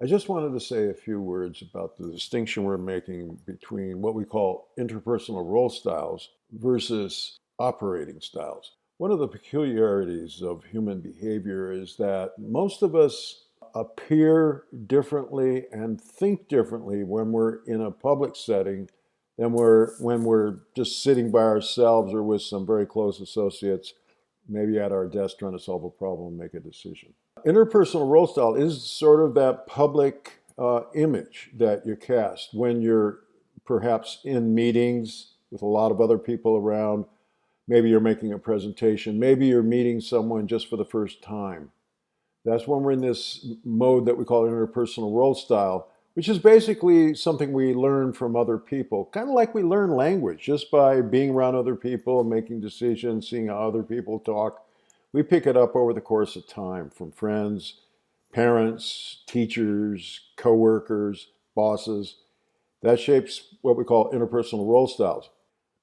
I just wanted to say a few words about the distinction we're making between what we call interpersonal role styles versus operating styles. One of the peculiarities of human behavior is that most of us appear differently and think differently when we're in a public setting than when we're just sitting by ourselves or with some very close associates, maybe at our desk trying to solve a problem, make a decision. Interpersonal role style is sort of that public image that you cast when you're perhaps in meetings with a lot of other people around. Maybe you're making a presentation. Maybe you're meeting someone just for the first time. That's when we're in this mode that we call interpersonal role style, which is basically something we learn from other people, kind of like we learn language just by being around other people, making decisions, seeing how other people talk. We pick it up over the course of time from friends, parents, teachers, coworkers, bosses. That shapes what we call interpersonal role styles.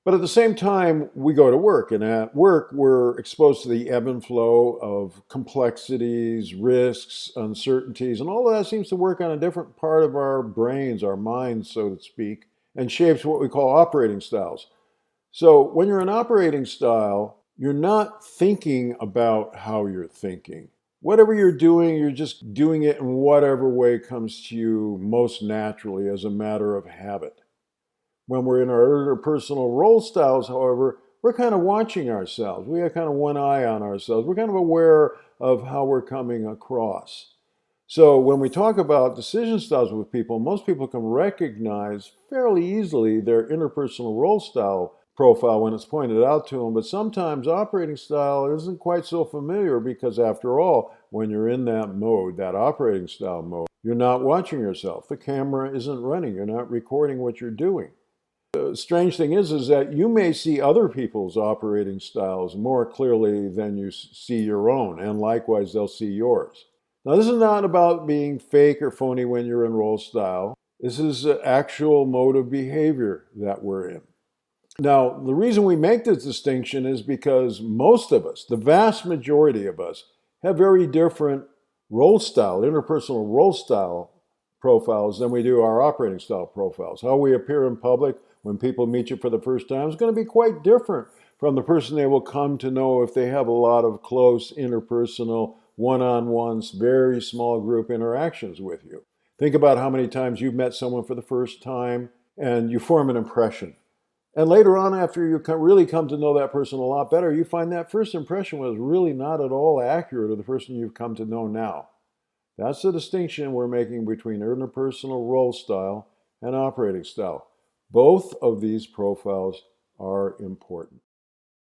But at the same time, we go to work, and at work, we're exposed to the ebb and flow of complexities, risks, uncertainties, and all of that seems to work on a different part of our brains, our minds, so to speak, and shapes what we call operating styles. So when you're an operating style, you're not thinking about how you're thinking. Whatever you're doing, you're just doing it in whatever way comes to you most naturally as a matter of habit. When we're in our interpersonal role styles, however, we're kind of watching ourselves. We have kind of one eye on ourselves. We're kind of aware of how we're coming across. So when we talk about decision styles with people, most people can recognize fairly easily their interpersonal role style profile when it's pointed out to them. But sometimes operating style isn't quite so familiar because after all, when you're in that mode, that operating style mode, you're not watching yourself. The camera isn't running. You're not recording what you're doing. The strange thing is that you may see other people's operating styles more clearly than you see your own, and likewise they'll see yours. Now, this is not about being fake or phony when you're in role style. This is an actual mode of behavior that we're in. Now, the reason we make this distinction is because most of us, the vast majority of us, have very different role style, interpersonal role style profiles than we do our operating style profiles. How we appear in public when people meet you for the first time is going to be quite different from the person they will come to know if they have a lot of close interpersonal, one-on-ones, very small group interactions with you. Think about how many times you've met someone for the first time and you form an impression. And later on, after you really come to know that person a lot better, you find that first impression was really not at all accurate of the person you've come to know now. That's the distinction we're making between interpersonal role style and operating style. Both of these profiles are important.